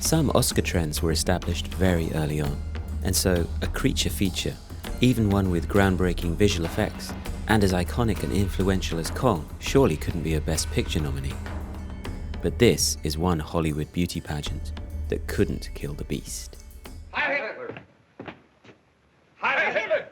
Some Oscar trends were established very early on, and so a creature feature, even one with groundbreaking visual effects, and as iconic and influential as Kong, surely couldn't be a Best Picture nominee. But this is one Hollywood beauty pageant that couldn't kill the beast. Heil Hitler! Heil Hitler!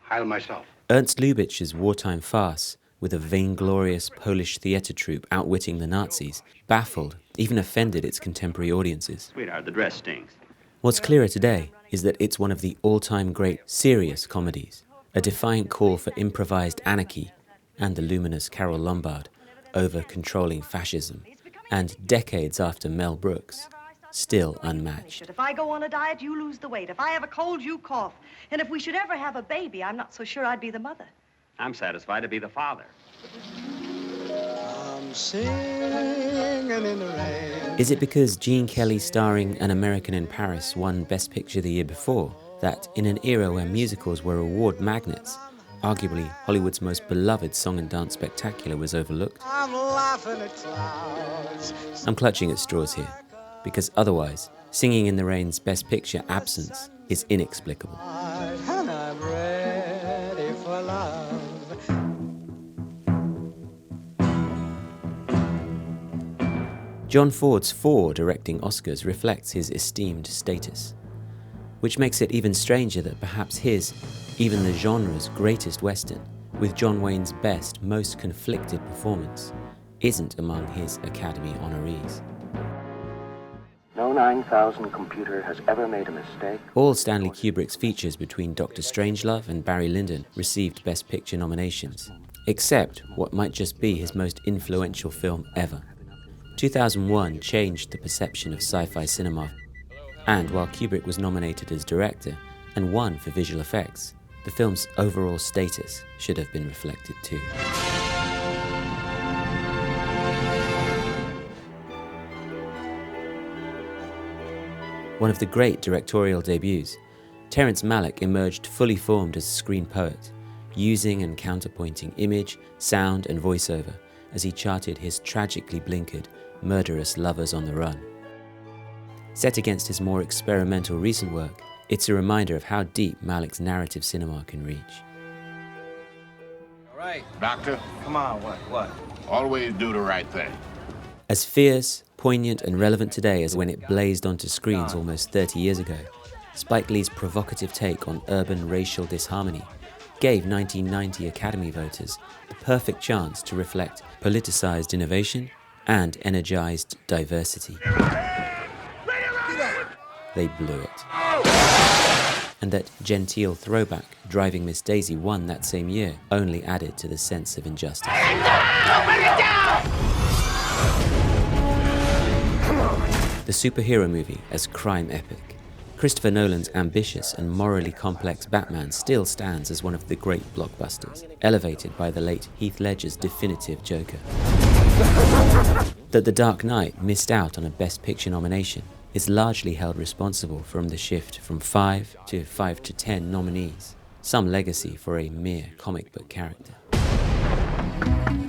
Heil myself. Ernst Lubitsch's wartime farce, with a vainglorious Polish theatre troupe outwitting the Nazis, baffled, even offended its contemporary audiences. Sweetheart, the dress stinks. What's clearer today is that it's one of the all-time great serious comedies, a defiant call for improvised anarchy and the luminous Carole Lombard over controlling fascism, and decades after Mel Brooks, still unmatched. If I go on a diet, you lose the weight. If I have a cold, you cough. And if we should ever have a baby, I'm not so sure I'd be the mother. I'm satisfied to be the father. I'm singing in the rain. Is it because Gene Kelly starring An American in Paris won Best Picture the year before that, in an era where musicals were award magnets, arguably Hollywood's most beloved song and dance spectacular was overlooked? I'm laughing at clouds. I'm clutching at straws here, because otherwise, Singing in the Rain's Best Picture absence is inexplicable. And I'm ready for love. John Ford's 4 directing Oscars reflects his esteemed status, which makes it even stranger that perhaps his, even the genre's greatest Western, with John Wayne's best, most conflicted performance, isn't among his Academy honorees. No 9,000 computer has ever made a mistake. All Stanley Kubrick's features between Dr. Strangelove and Barry Lyndon received Best Picture nominations, except what might just be his most influential film ever. 2001 changed the perception of sci-fi cinema, and while Kubrick was nominated as director and won for visual effects, the film's overall status should have been reflected too. One of the great directorial debuts, Terrence Malick emerged fully formed as a screen poet, using and counterpointing image, sound and voiceover as he charted his tragically blinkered, murderous lovers on the run. Set against his more experimental recent work, it's a reminder of how deep Malick's narrative cinema can reach. All right. Doctor, Come on, what? always do the right thing. As fierce, poignant and relevant today as when it blazed onto screens almost 30 years ago, Spike Lee's provocative take on urban racial disharmony gave 1990 Academy voters the perfect chance to reflect politicized innovation and energized diversity. They blew it. And that genteel throwback, Driving Miss Daisy, won that same year, only added to the sense of injustice. The superhero movie as crime epic, Christopher Nolan's ambitious and morally complex Batman still stands as one of the great blockbusters, elevated by the late Heath Ledger's definitive Joker. That The Dark Knight missed out on a Best Picture nomination is largely held responsible from the shift from 5 to 10 nominees, some legacy for a mere comic book character.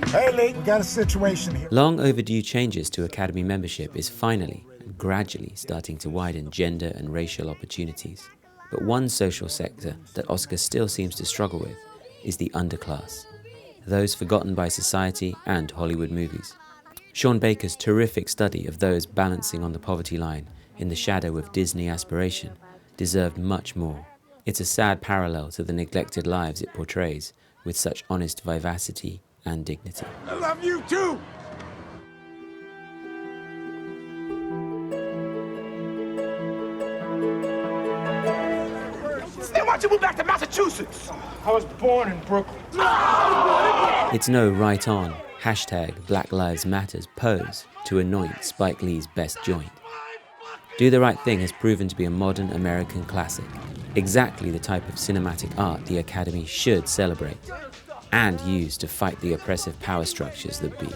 Hey, Lee, we got a situation here. Long overdue changes to Academy membership is finally and gradually starting to widen gender and racial opportunities. But one social sector that Oscar still seems to struggle with is the underclass, those forgotten by society and Hollywood movies. Sean Baker's terrific study of those balancing on the poverty line in the shadow of Disney aspiration deserved much more. It's a sad parallel to the neglected lives it portrays with such honest vivacity and dignity. I love you too. Then why'd you move back to Massachusetts? I was born in Brooklyn. It's no right-on, #Black Lives Matters pose to anoint Spike Lee's best joint. Do the Right Thing has proven to be a modern American classic, exactly the type of cinematic art the Academy should celebrate and use to fight the oppressive power structures that be.